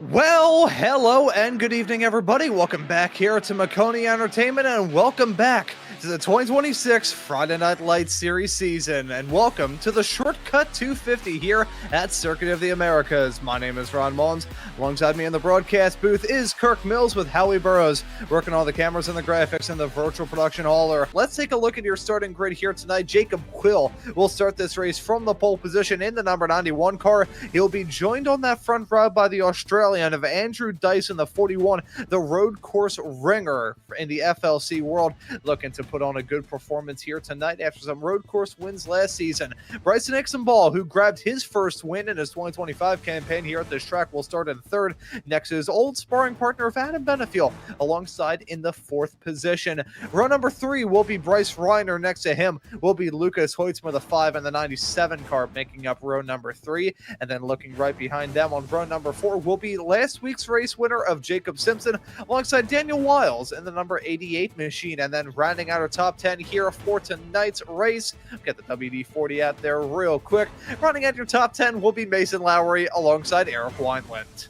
Well, hello and good evening, everybody. Welcome back here to Maconi Entertainment, and welcome back to the 2026 Friday Night Lights Series season, and welcome to the Shortcut 250 here at Circuit of the Americas. My name is Ron Mullins. Alongside me in the broadcast booth is Kirk Mills with Howie Burrows, working all the cameras and the graphics in the virtual production hauler. Let's take a look at your starting grid here tonight. Jacob Quill will start this race from the pole position in the number 91 car. He'll be joined on that front row by the Australian of Andrew Dice in the 41, the road course ringer in the FLC world, looking to put on a good performance here tonight after some road course wins last season. Bryson Ixenball, who grabbed his first win in his 2025 campaign here at this track, will start in third. Next is old sparring partner of Adam Benefiel, alongside in the fourth position. Row number 3 will be Bryce Reiner. Next to him will be Lucas Hoitzma, the 5 and the 97 car, making up row number 3. And then looking right behind them on row number 4 will be last week's race winner of Jacob Simpson, alongside Daniel Wiles in the number 88 machine. And then rounding out our top 10 here for tonight's race, get the WD-40 out there real quick. Running at your top 10 will be Mason Lowry alongside Eric Wineland.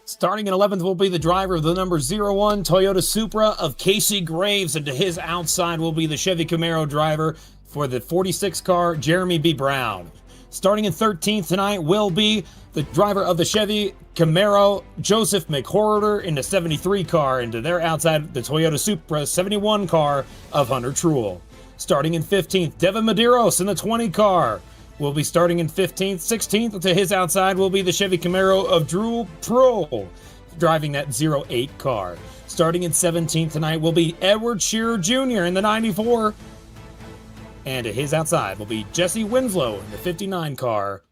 Starting in 11th will be the driver of the number 01 Toyota Supra of Casey Graves, and to his outside will be the Chevy Camaro driver for the 46 car, Jeremy B. Brown. Starting in 13th tonight will be the driver of the Chevy Camaro, Joseph McHorder, in the 73 car, and to their outside, the Toyota Supra 71 car of Hunter Truel. Starting in 15th, Devin Medeiros in the 20 car will be starting in 15th. 16th, to his outside, will be the Chevy Camaro of Drew Prohl, driving that 08 car. Starting in 17th tonight will be Edward Shearer Jr. in the 94. And to his outside will be Jesse Winslow in the 59 car.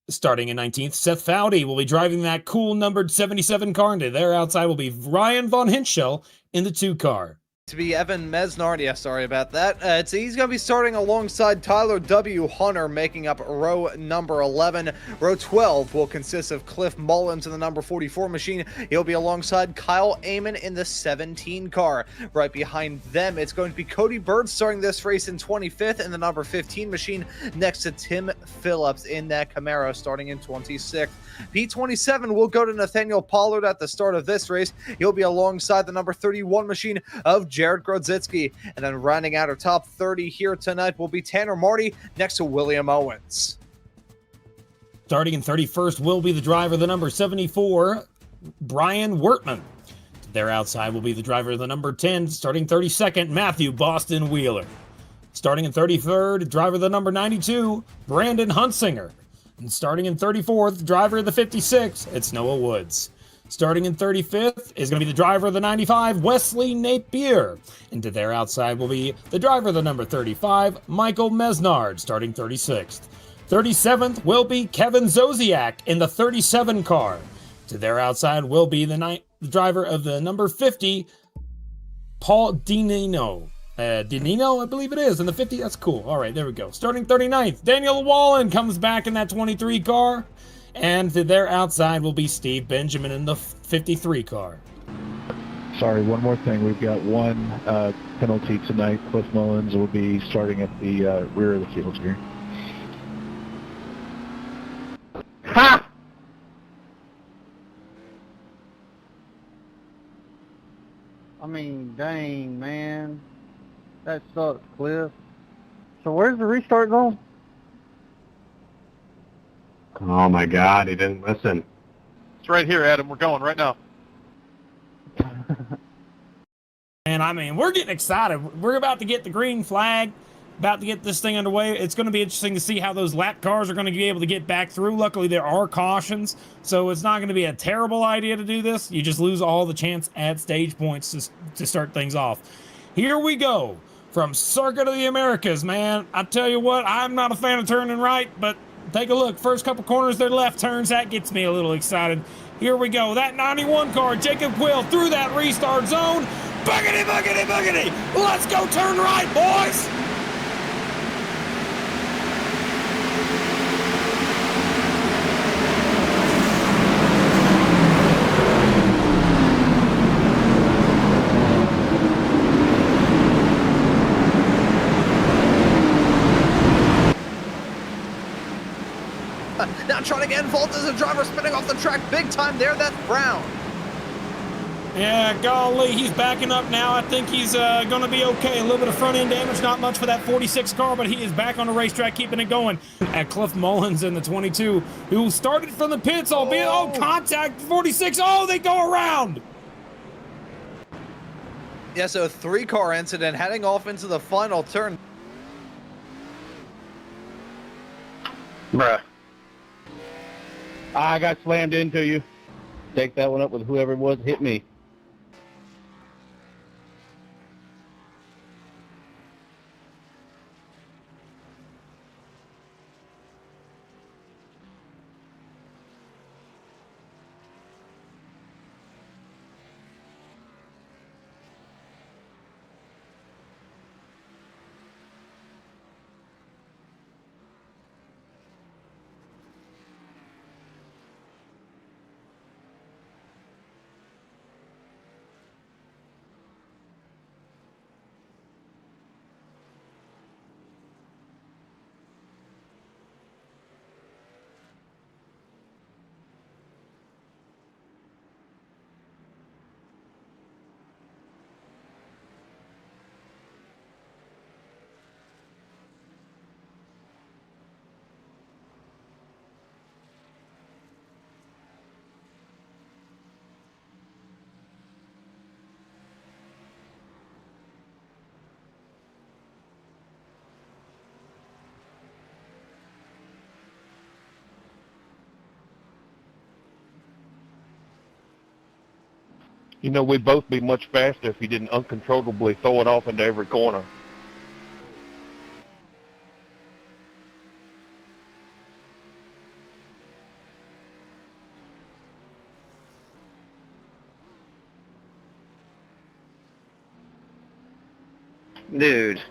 Starting in 19th, Seth Foudy will be driving that cool numbered 77 car. And to their outside will be Ryan Von Hinschel in the 2 car. To be Evan Mesnard. Yeah, sorry about that. He's going to be starting alongside Tyler W. Hunter, making up row number 11. Row 12 will consist of Cliff Mullins in the number 44 machine. He'll be alongside Kyle Amon in the 17 car. Right behind them, it's going to be Cody Bird starting this race in 25th in the number 15 machine, next to Tim Phillips in that Camaro starting in 26th. P27 will go to Nathaniel Pollard at the start of this race. He'll be alongside the number 31 machine of Jared Grodzitsky. And then rounding out our top 30 here tonight will be Tanner Marty next to William Owens. Starting in 31st will be the driver of the number 74, Brian Wertman. To their outside will be the driver of the number 10, starting 32nd, Matthew Boston Wheeler. Starting in 33rd, driver of the number 92, Brandon Hunsinger. And starting in 34th, driver of the 56, it's Noah Woods. Starting in 35th is going to be the driver of the 95, Wesley Napier. And to their outside will be the driver of the number 35, Michael Mesnard, starting 36th. 37th will be Kevin Zosiak in the 37 car. To their outside will be the driver of the number 50, Paul Dinino. Dinino, I believe it is, in the 50. That's cool. All right, there we go. Starting 39th, Daniel Wallen comes back in that 23 car. And to their outside will be Steve Benjamin in the 53 car. Sorry, one more thing. We've got one penalty tonight. Cliff Mullins will be starting at the rear of the field here. Ha! I mean, dang, man. That sucks, Cliff. So where's the restart zone? Oh my God, he didn't listen. It's right here, Adam. We're going right now. And I mean, we're getting excited. We're about to get the green flag, about to get this thing underway. It's going to be interesting to see how those lap cars are going to be able to get back through. Luckily, there are cautions, so it's not going to be a terrible idea to do this. You just lose all the chance at stage points to start things off. Here we go from Circuit of the Americas, man. I tell you what, I'm not a fan of turning right, but take a look. First couple corners, they're left turns. That gets me a little excited. Here we go. That 91 car, Jacob Quill, through that restart zone. Boogity, boogity, boogity. Let's go turn right, boys. Now trying to get involved as a driver spinning off the track big time there. That's Brown. Yeah, golly, he's backing up now. I think he's going to be okay. A little bit of front end damage, not much for that 46 car, but he is back on the racetrack, keeping it going. At Cliff Mullins in the 22, who started from the pits, albeit, contact 46. Oh, they go around. Yeah, so 3-car incident heading off into the final turn. Bruh. I got slammed into you. Take that one up with whoever it was that hit me. You know, we'd both be much faster if he didn't uncontrollably throw it off into every corner. Dude.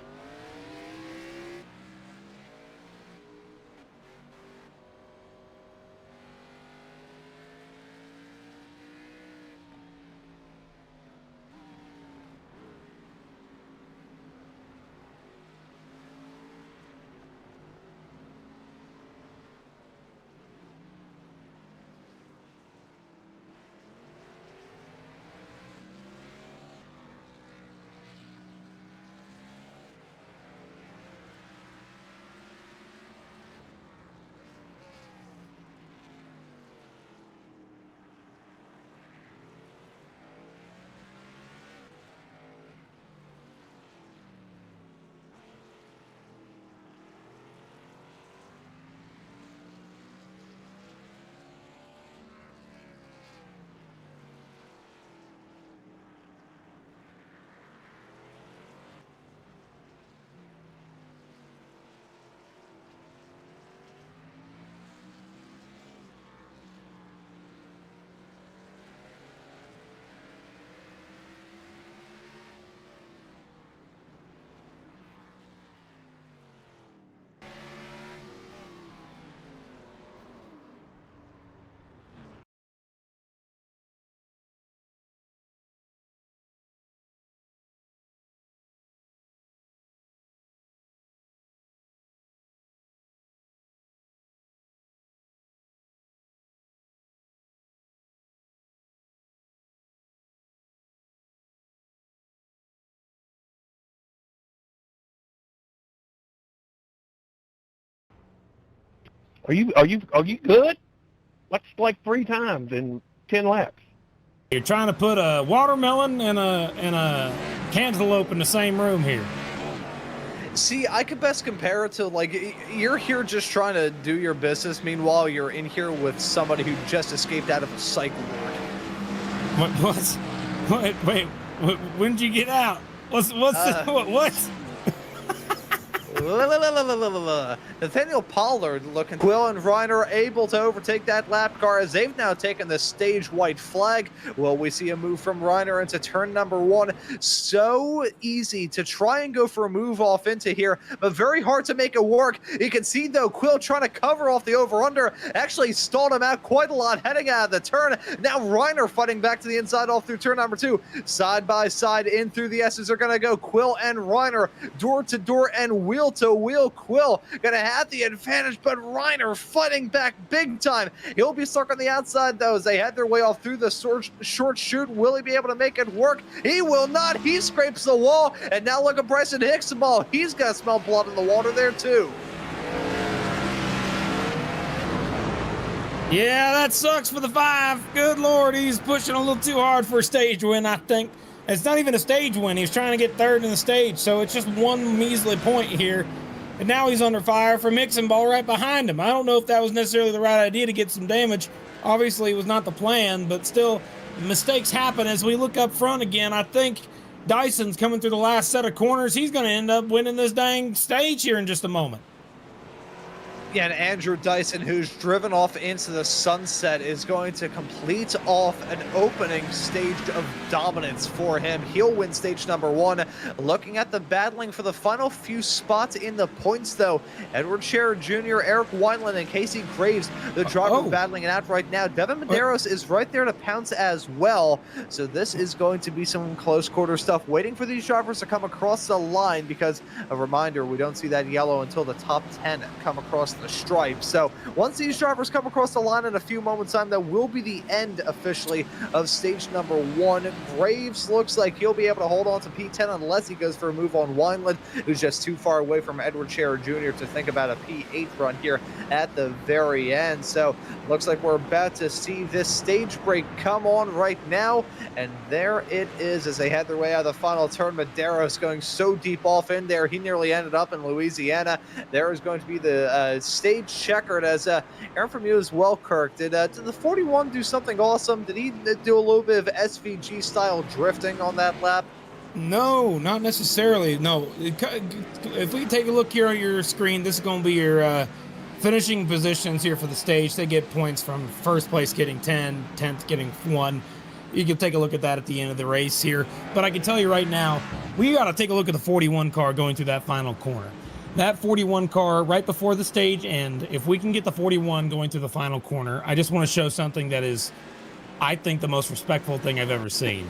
Are you good? That's like 3 times in 10 laps. You're trying to put a watermelon and a cantaloupe in the same room here. See, I could best compare it to, like, you're here just trying to do your business. Meanwhile, you're in here with somebody who just escaped out of a psych ward. Wait, when did you get out? What? Nathaniel Pollard looking. Quill and Reiner able to overtake that lap car as they've now taken the stage white flag. Well, we see a move from Reiner into turn number 1. So easy to try and go for a move off into here, but very hard to make it work. You can see, though, Quill trying to cover off the over-under actually stalled him out quite a lot heading out of the turn. Now Reiner fighting back to the inside off through turn number 2. Side by side in through the S's are going to go. Quill and Reiner door to door and wheel to wheel. Quill gonna have the advantage, but Reiner fighting back big time. He'll be stuck on the outside though as they head their way off through the short chute. Will he be able to make it work? He will not. He scrapes the wall, and now look at Bryson Hicksaball. He's gonna smell blood in the water there too. Yeah, that sucks for the 5. Good Lord, he's pushing a little too hard for a stage win, I think. It's not even a stage win. He's trying to get 3rd in the stage, so it's just one measly point here. And now he's under fire from Hicksaball right behind him. I don't know if that was necessarily the right idea to get some damage. Obviously, it was not the plan, but still, mistakes happen. As we look up front again, I think Dyson's coming through the last set of corners. He's going to end up winning this dang stage here in just a moment. Yeah, and Andrew Dyson, who's driven off into the sunset, is going to complete off an opening stage of dominance for him. He'll win stage number 1. Looking at the battling for the final few spots in the points, though, Edward Scherer Jr., Eric Wineland, and Casey Graves, the driver battling it out right now. Devin Medeiros is right there to pounce as well. So this is going to be some close quarter stuff, waiting for these drivers to come across the line, because a reminder, we don't see that yellow until the top 10 come across the stripe. So once these drivers come across the line in a few moments time, that will be the end officially of stage number 1. Graves looks like he'll be able to hold on to P10 unless he goes for a move on Wineland, who's just too far away from Edward Scherer Jr. to think about a P8 run here at the very end. So looks like we're about to see this stage break come on right now, and there it is as they head their way out of the final turn. Medeiros going so deep off in there, he nearly ended up in Louisiana. There is going to be the stage checkered as Aaron from you as well, Kirk. Did the 41 do something awesome? Did he do a little bit of SVG style drifting on that lap? No, not necessarily. No. If we take a look here on your screen, this is going to be your finishing positions here for the stage. They get points from first place getting 10, 10th getting 1. You can take a look at that at the end of the race here. But I can tell you right now, we got to take a look at the 41 car going through that final corner. That 41 car right before the stage end, if we can get the 41 going through the final corner, I just want to show something that is, I think, the most respectful thing I've ever seen.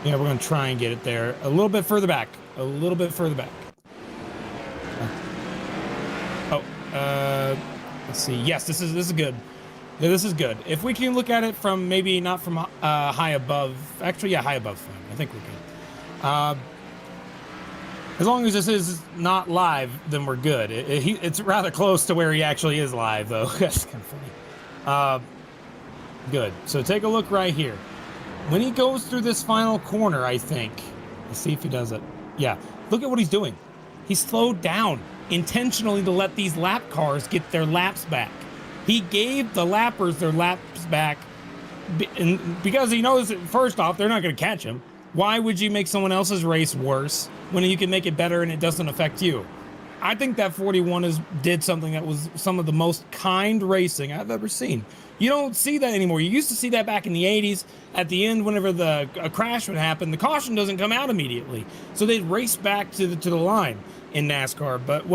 Yeah, we're going to try and get it there. A little bit further back. A little bit further back. Let's see. Yes, this is good. Yeah, this is good. If we can look at it from maybe not from high above. Actually, yeah, high above frame. I think we can. As long as this is not live, then we're good. It's rather close to where he actually is live, though. That's kind of funny. Good. So take a look right here. When he goes through this final corner, I think. Let's see if he does it. Yeah. Look at what he's doing. He slowed down intentionally to let these lap cars get their laps back. He gave the lappers their laps back because he knows that, first off, they're not going to catch him. Why would you make someone else's race worse when you can make it better and it doesn't affect you? I think that 41 did something that was some of the most kind racing I've ever seen. You don't see that anymore. You used to see that back in the 80s. At the end, whenever a crash would happen, the caution doesn't come out immediately. So they'd race back to the line in NASCAR. But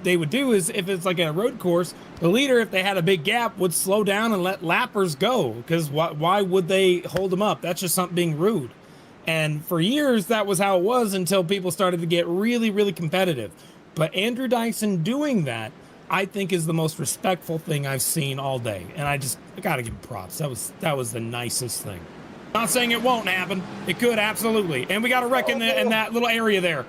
they would do is, if it's like a road course, the leader, if they had a big gap, would slow down and let lappers go. Because why would they hold them up? That's just something being rude. And for years, that was how it was until people started to get really, really competitive. But Andrew Dyson doing that, I think, is the most respectful thing I've seen all day. And I got to give him props. That was the nicest thing. Not saying it won't happen. It could, absolutely. And we got a wreck in that little area there.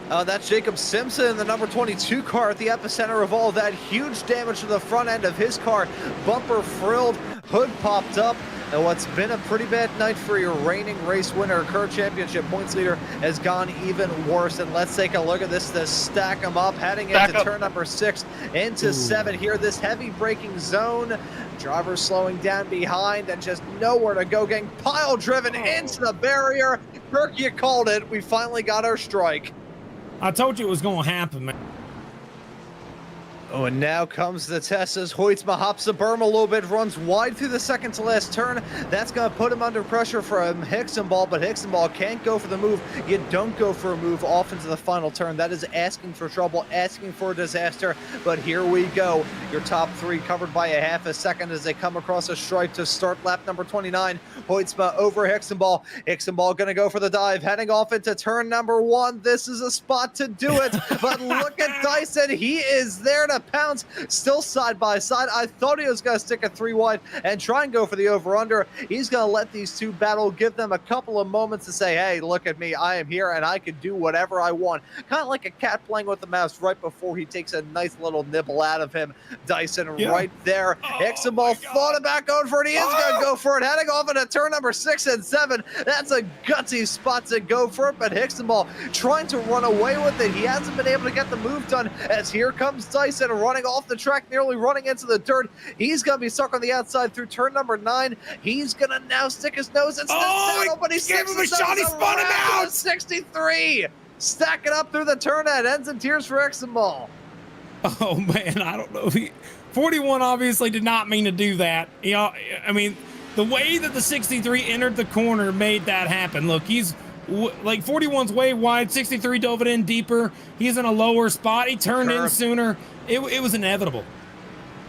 That's Jacob Simpson, the number 22 car at the epicenter of all that. Huge damage to the front end of his car. Bumper frilled, hood popped up. And what's been a pretty bad night for your reigning race winner, current championship points leader, has gone even worse. And let's take a look at this to stack them up, heading into turn number 6, into 7 here. This heavy braking zone. Drivers slowing down behind and just nowhere to go, getting pile driven into the barrier. Kirk, you called it. We finally got our strike. I told you it was going to happen, man. Oh, and now comes the test as Hoytsma hops the berm a little bit, runs wide through the second to last turn. That's going to put him under pressure from Hixenball, but Hixenball can't go for the move. You don't go for a move off into the final turn. That is asking for trouble, asking for a disaster, but here we go. Your top three covered by a half a second as they come across a stripe to start lap number 29. Hoytsma over Hixenball. Hixenball going to go for the dive, heading off into turn number 1. This is a spot to do it, but look at Dyson. He is there to pounce, still side by side. I thought he was going to stick a 3 wide and try and go for the over-under. He's going to let these two battle, give them a couple of moments to say, hey, look at me. I am here and I can do whatever I want. Kind of like a cat playing with the mouse right before he takes a nice little nibble out of him. Dyson right there. Hixenball thought about going for it. He is going to go for it, heading off into turn number 6 and 7. That's a gutsy spot to go for it, but Hixenball trying to run away with it. He hasn't been able to get the move done as here comes Dyson running off the track, nearly running into the dirt. He's going to be stuck on the outside through turn number 9. He's going to now stick his nose into the saddle, but he gave him a shot. He spun him out. 63. Stacking up through the turn at ends in tears for Hixenball. Oh, man, I don't know. 41 obviously did not mean to do that. You know, I mean, the way that the 63 entered the corner made that happen. Look, he's like 41's way wide, 63 dove it in deeper. He's in a lower spot. He turned in sooner. It was inevitable.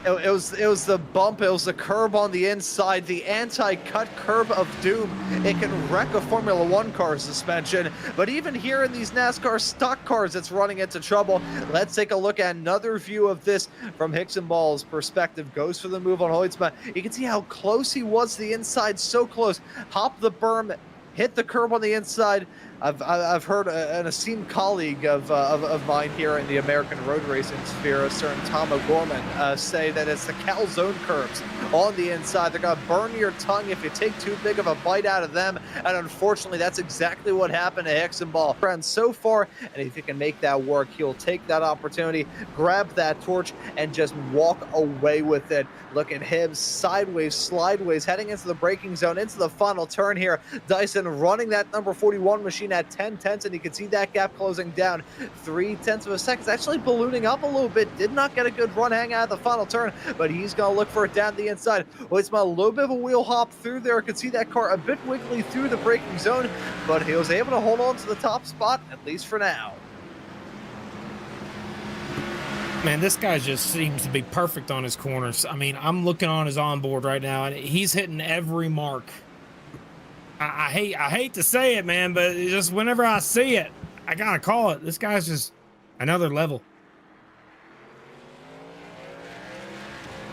It was the bump. It was the curb on the inside, the anti-cut curb of doom. It can wreck a Formula One car suspension, but even here in these NASCAR stock cars, it's running into trouble. Let's take a look at another view of this from Hixenball's perspective. Goes for the move on Hoytsma. You can see how close he was to the inside, so close. Hop the berm, hit the curb on the inside. I've heard an esteemed colleague of mine here in the American road racing sphere, a certain Tom O'Gorman, say that it's the calzone curves on the inside. They're going to burn your tongue if you take too big of a bite out of them, and unfortunately, that's exactly what happened to Hixenball. Friends, so far, and if he can make that work, he'll take that opportunity, grab that torch, and just walk away with it. Look at him, sideways, slideways, heading into the braking zone, into the final turn here. Dyson running that number 41 machine at 10/10, and you can see that gap closing down 0.3 of a second. It's actually ballooning up a little bit. Did not get a good run hang out of the final turn, but he's going to look for it down the inside. Hoytsma a little bit of a wheel hop through there. Could see that car a bit wiggly through the braking zone, but he was able to hold on to the top spot, at least for now. Man, this guy just seems to be perfect on his corners. I mean, I'm looking on his onboard right now, and he's hitting every mark. I hate to say it, man, but just whenever I see it, I gotta call it. This guy's just another level.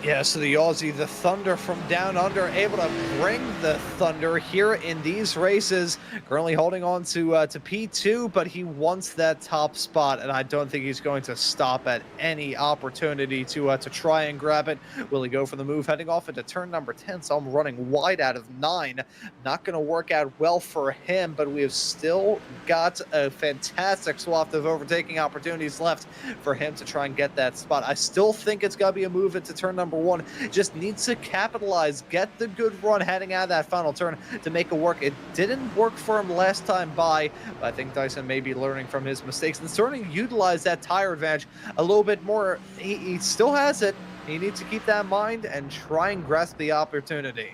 Yeah, so the Aussie, the Thunder from down under, able to bring the Thunder here in these races. Currently holding on to P2, but he wants that top spot, and I don't think he's going to stop at any opportunity to try and grab it. Will he go for the move, heading off into turn number 10? So I'm running wide out of 9. Not going to work out well for him, but we have still got a fantastic swath of overtaking opportunities left for him to try and get that spot. I still think it's going to be a move into turn number 1. Just needs to capitalize, get the good run heading out of that final turn to make it work. It didn't work for him last time by, but I think Dyson may be learning from his mistakes and starting to utilize that tire advantage a little bit more. He still has it. He needs to keep that in mind and try and grasp the opportunity.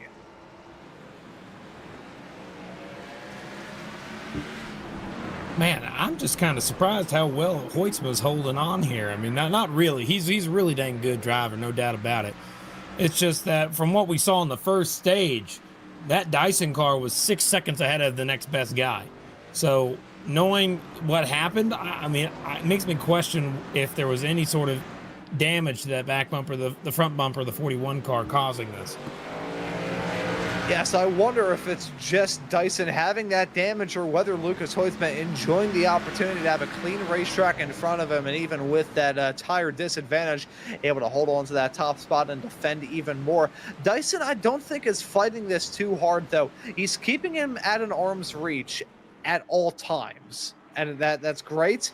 Man, I'm just kind of surprised how well Hoytsma's holding on here. I mean, not really. He's a really dang good driver, no doubt about it. It's just that from what we saw in the first stage, that Dyson car was 6 seconds ahead of the next best guy. So knowing what happened, I mean, it makes me question if there was any sort of damage to that back bumper, the front bumper, the 41 car causing this. Yes, I wonder if it's just Dyson having that damage or whether Lucas Hoytsma enjoying the opportunity to have a clean racetrack in front of him, and even with that tire disadvantage, able to hold on to that top spot and defend even more. Dyson, I don't think, is fighting this too hard, though. He's keeping him at an arm's reach at all times, and that's great.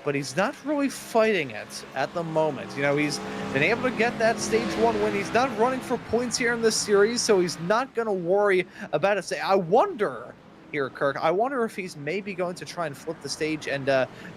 But he's not really fighting it at the moment. You know, he's been able to get that stage 1 win. He's not running for points here in this series, so he's not going to worry about it. I wonder here, Kirk. I wonder if he's maybe going to try and flip the stage and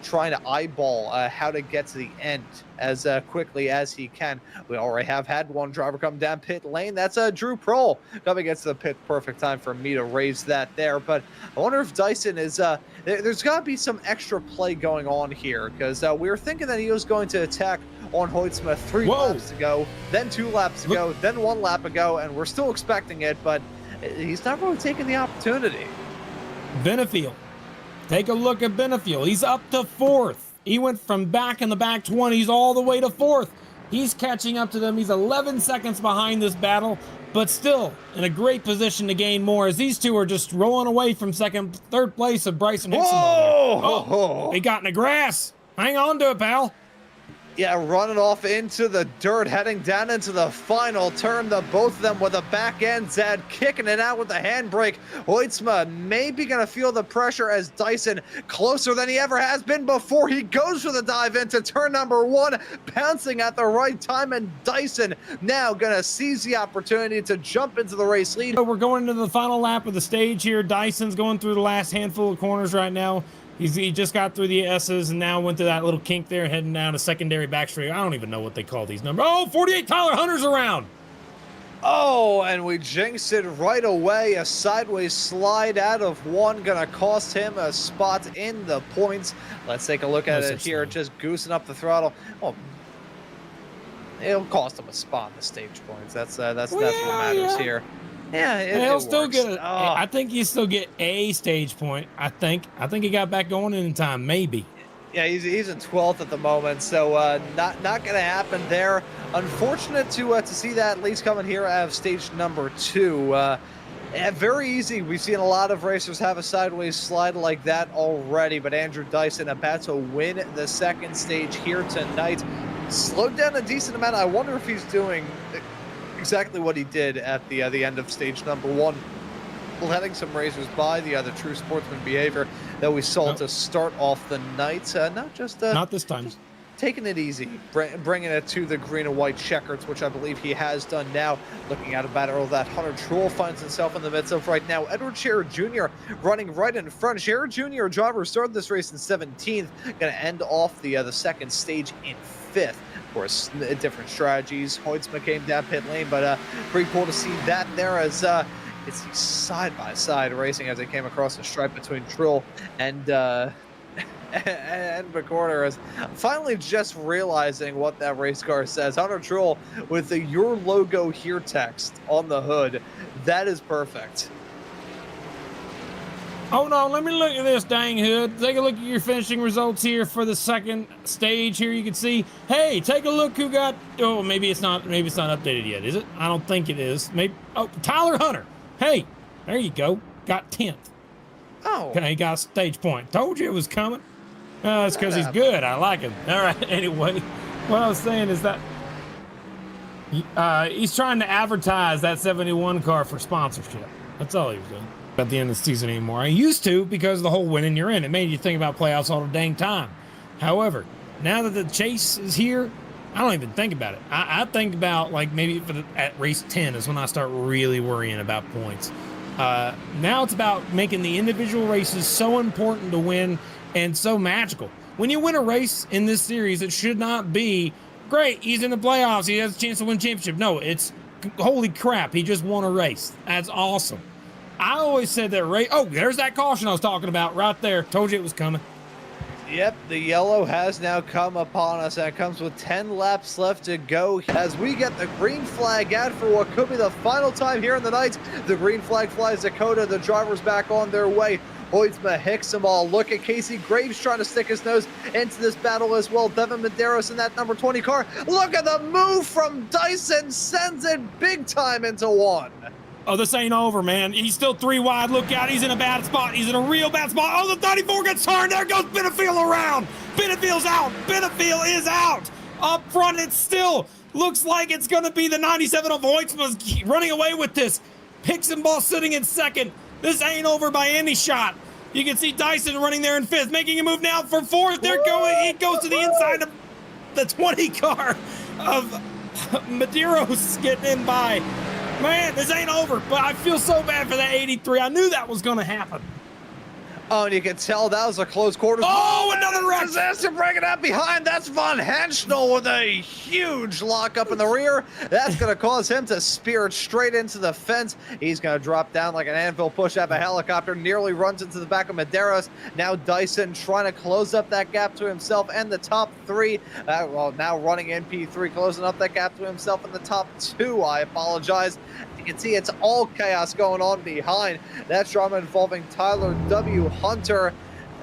trying to eyeball how to get to the end as quickly as he can. We already have had one driver come down pit lane. That's Drew Prohl coming into the pit. Perfect time for me to raise that there. But I wonder if Dyson is there's got to be some extra play going on here, because we were thinking that he was going to attack on Hoytsma 3 laps ago, then 2 laps ago, then 1 lap ago, and we're still expecting it, but he's not really taking the opportunity. Benefield. Take a look at Benefield. He's up to 4th. He went from back in the back 20s all the way to 4th. He's catching up to them. He's 11 seconds behind this battle, but still in a great position to gain more, as these two are just rolling away from third place of Bryson Hickson. Oh, he got in the grass. Hang on to it, pal. Yeah, running off into the dirt, heading down into the final turn. Both of them with a back end Zed kicking it out with the handbrake. Hoytsma maybe going to feel the pressure as Dyson closer than he ever has been before. He goes for the dive into turn number 1, pouncing at the right time, and Dyson now going to seize the opportunity to jump into the race lead. So we're going into the final lap of the stage here. Dyson's going through the last handful of corners right now. He just got through the S's and now went to that little kink there, heading down a secondary backstreet. I don't even know what they call these numbers. Oh, 48 Tyler Hunter's around. Oh, and we jinxed it right away. A sideways slide out of 1 gonna cost him a spot in the points. Let's take a look at it here. Just goosing up the throttle. Oh, it'll cost him a spot in the stage points. That's what matters here. Yeah, he'll still get it. I think you still get a stage point. I think he got back going in time, maybe. Yeah, he's in 12th at the moment, so not gonna happen there. Unfortunate to see that at least coming here out of stage number 2. Very easy. We've seen a lot of racers have a sideways slide like that already, but Andrew Dyson about to win the second stage here tonight. Slowed down a decent amount. I wonder if he's doing exactly what he did at the end of stage number 1, letting some racers by the other true sportsman behavior that we saw to start off the night. Not this time. Just taking it easy, bringing it to the green and white checkers, which I believe he has done now. Looking at a battle that Hunter Truex finds himself in the midst of right now. Edward Scherer Jr. running right in front. Scherer Jr., driver, started this race in 17th, going to end off the second stage in 5th. Of course, different strategies. Hoytsma came down pit lane, but pretty cool to see that there as it's side-by-side racing as they came across the stripe between Trill and McCorder, is finally just realizing what that race car says. Hunter Trill with the "Your Logo Here" text on the hood. That is perfect. Hold on, let me look at this dang hood. Take a look at your finishing results here for the second stage. Here you can see, hey, take a look who got, oh, maybe it's not updated yet, is it? I don't think it is. Maybe, oh, Tyler Hunter. Hey, there you go. Got 10th. Oh. Okay, he got a stage point. Told you it was coming. It's because he's good. I like him. All right, anyway, what I was saying is that he's trying to advertise that 71 car for sponsorship. That's all he was doing. At the end of the season anymore. I used to, because the whole winning you're in. It made you think about playoffs all the dang time. However, now that the chase is here, I don't even think about it. I think about, like, maybe at race 10 is when I start really worrying about points. Now it's about making the individual races so important to win and so magical. When you win a race in this series, it should not be, great, he's in the playoffs, he has a chance to win championship. No, it's, holy crap, he just won a race. That's awesome. I always said that race. Oh, there's that caution I was talking about right there. Told you it was coming. Yep, the yellow has now come upon us, and it comes with 10 laps left to go as we get the green flag out for what could be the final time here in the night. The green flag flies to COTA. The drivers back on their way. Hoytsma hicks them all. Look at Casey Graves trying to stick his nose into this battle as well. Devin Medeiros in that number 20 car. Look at the move from Dyson. Sends it big time into 1. Oh, this ain't over, man. He's still 3 wide. Look out. He's in a bad spot. He's in a real bad spot. Oh, the 34 gets turned. There goes Benefield around. Benefield's out. Benefield is out. Up front, it still looks like it's going to be the 97 of Hoytsma's running away with this. Hickson-Ball sitting in second. This ain't over by any shot. You can see Dyson running there in 5th, making a move now for 4th. They're going. He goes to the inside of the 20 car of Medeiros getting in by. Man, this ain't over, but I feel so bad for that 83. I knew that was going to happen. Oh, and you can tell that was a close quarters. Oh, another wreck! Disaster breaking out behind. That's Von Henschel with a huge lock up in the rear. That's going to cause him to spear it straight into the fence. He's going to drop down like an anvil push out of a helicopter. Nearly runs into the back of Medeiros. Now Dyson trying to close up that gap to himself and the top three. Well, now running in P3, closing up that gap to himself in the top two. I apologize. You can see it's all chaos going on behind. That's drama involving Tyler W. Hunter.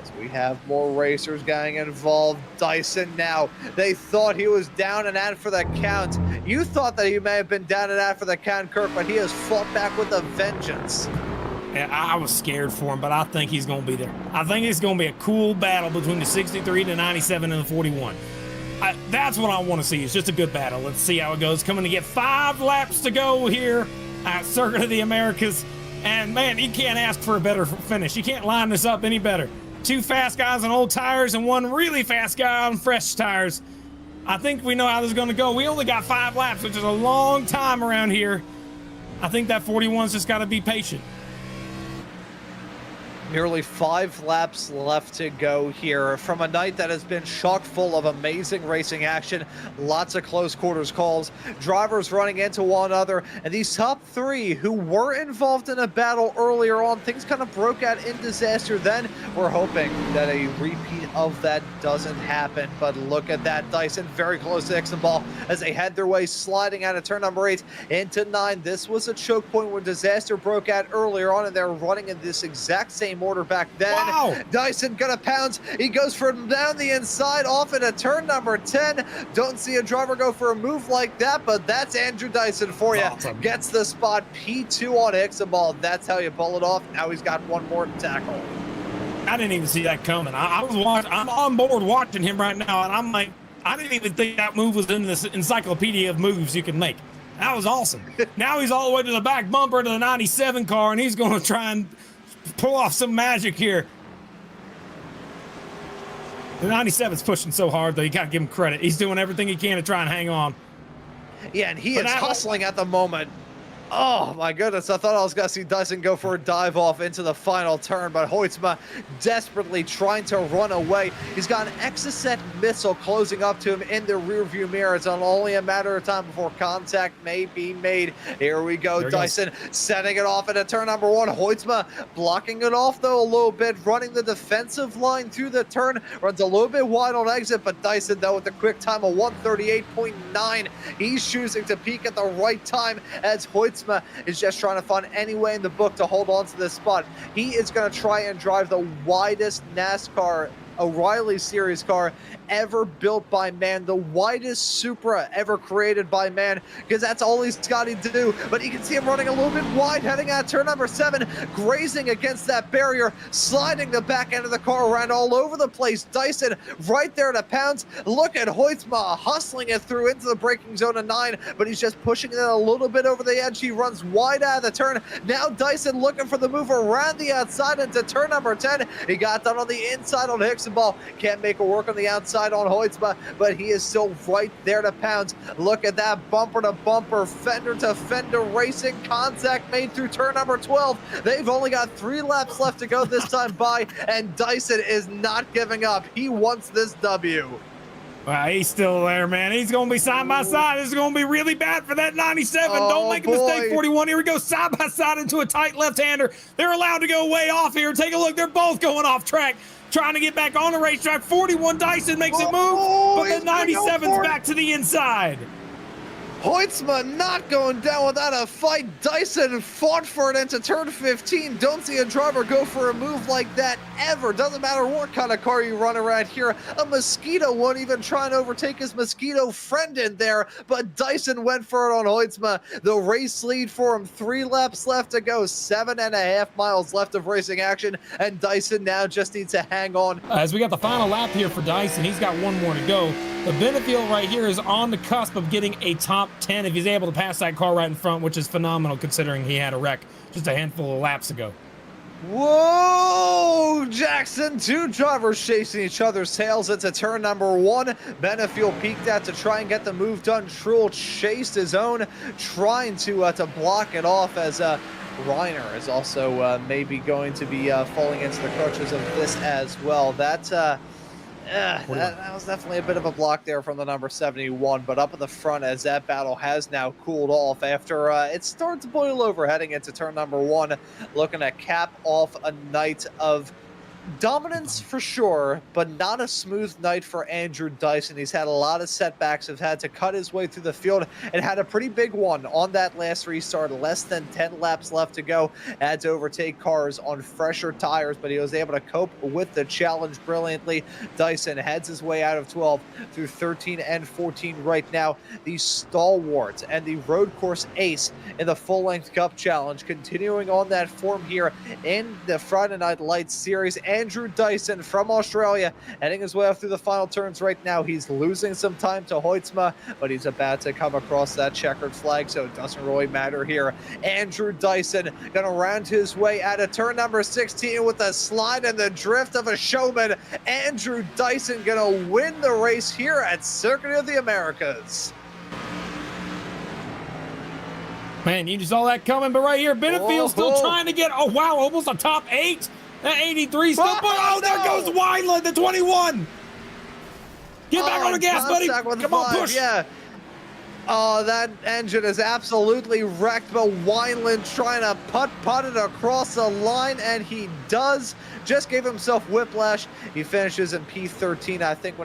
As we have more racers getting involved. Dyson now. They thought he was down and out for the count. You thought that he may have been down and out for the count, Kirk, but he has fought back with a vengeance. Yeah, I was scared for him, but I think he's going to be there. I think it's going to be a cool battle between the 63, the 97, and the 41. That's what I want to see. It's just a good battle. Let's see how it goes. Coming to get 5 laps to go here at Circuit of the Americas. And, man, you can't ask for a better finish. You can't line this up any better. 2 fast guys on old tires and 1 really fast guy on fresh tires. I think we know how this is going to go. We only got 5 laps, which is a long time around here. I think that 41's just got to be patient. Nearly 5 laps left to go here from a night that has been chock full of amazing racing action, lots of close quarters calls, drivers running into one another, and these top 3 who were involved in a battle earlier on, things kind of broke out in disaster then. We're hoping that a repeat of that doesn't happen, but look at that. Dyson very close to Ixenball as they head their way sliding out of turn number 8 into 9. This was a choke point where disaster broke out earlier on, and they're running in this exact same order back then. Wow. Dyson gonna pounce. He goes for down the inside off into turn number 10. Don't see a driver go for a move like that, but that's Andrew Dyson for you. Awesome. Gets the spot. P2 on Ixenball. That's how you pull it off. Now he's got 1 more to tackle. I didn't even see that coming. I'm on board watching him right now, and I'm like, I didn't even think that move was in this encyclopedia of moves you can make. That was awesome. Now he's all the way to the back bumper to the 97 car, and he's going to try and pull off some magic here. The 97's pushing so hard, though. You got to give him credit. He's doing everything he can to try and hang on. Yeah, and he is hustling at the moment. Oh my goodness, I thought I was going to see Dyson go for a dive off into the final turn, but Hoytsma desperately trying to run away. He's got an Exocet missile closing up to him in the rearview mirror. It's only a matter of time before contact may be made. Here we go, Dyson setting it off into turn number 1. Hoytsma blocking it off though a little bit, running the defensive line through the turn, runs a little bit wide on exit, but Dyson though with the quick time of 138.9. He's choosing to peak at the right time as Hoytsma is just trying to find any way in the book to hold on to this spot. He is going to try and drive the widest NASCAR O'Reilly Series car ever built by man, the widest Supra ever created by man, because that's all he's got to do. But you can see him running a little bit wide, heading out turn number 7, grazing against that barrier, sliding the back end of the car around all over the place. Dyson right there to pounce. Look at Hoytsma hustling it through into the braking zone of 9, but he's just pushing it a little bit over the edge. He runs wide out of the turn. Now Dyson looking for the move around the outside into turn number 10. He got done on the inside on Ixenball. Can't make it work on the outside on Hoytsma, but he is still right there to pounce. Look at that bumper to bumper, fender to fender racing contact made through turn number 12. They've only got 3 laps left to go this time by, and Dyson is not giving up. He wants this W. Wow, he's still there, man. He's going to be side by side. This is going to be really bad for that 97. Don't make a mistake, 41. Here we go, side by side into a tight left-hander. They're allowed to go way off here. Take a look. They're both going off track, trying to get back on the racetrack. 41 Dyson makes a move, but the 97's back to the inside. Hoytsma not going down without a fight. Dyson fought for it into turn 15. Don't see a driver go for a move like that ever. Doesn't matter what kind of car you run around here. A Mosquito won't even try and overtake his Mosquito friend in there, but Dyson went for it on Hoytsma. The race lead for him. 3 laps left to go. 7.5 miles left of racing action, and Dyson now just needs to hang on. As we got the final lap here for Dyson, he's got 1 more to go. The Benefield right here is on the cusp of getting a top 10 if he's able to pass that car right in front, which is phenomenal considering he had a wreck just a handful of laps ago. Whoa, Jackson, 2 drivers chasing each other's tails into turn number 1. Benefield peeked out to try and get the move done. Truel chased his own, trying to block it off as Reiner is also maybe going to be falling into the crutches of this as well. That was definitely a bit of a block there from the number 71, but up in the front as that battle has now cooled off after it started to boil over heading into turn number 1, looking to cap off a night of dominance for sure, but not a smooth night for Andrew Dyson. He's had a lot of setbacks, have had to cut his way through the field, and had a pretty big one on that last restart. Less than 10 laps left to go. Had to overtake cars on fresher tires, but he was able to cope with the challenge brilliantly. Dyson heads his way out of 12 through 13 and 14 right now. The stalwart and the road course ace in the full-length Cup Challenge, continuing on that form here in the Friday Night Lights series. Andrew Dyson from Australia, heading his way up through the final turns right now. He's losing some time to Hoytsma, but he's about to come across that checkered flag, so it doesn't really matter here. Andrew Dyson gonna round his way out of turn number 16 with the slide and the drift of a showman. Andrew Dyson gonna win the race here at Circuit of the Americas. Man, you saw that coming, but right here, Benefield still trying to get, oh wow, almost a top 8. That 83 still, there goes Wineland, the 21. Get back on the gas, buddy. Come on, push. Yeah. Oh, that engine is absolutely wrecked, but Wineland trying to putt it across the line, and he does. Just gave himself whiplash. He finishes in P13, I think, when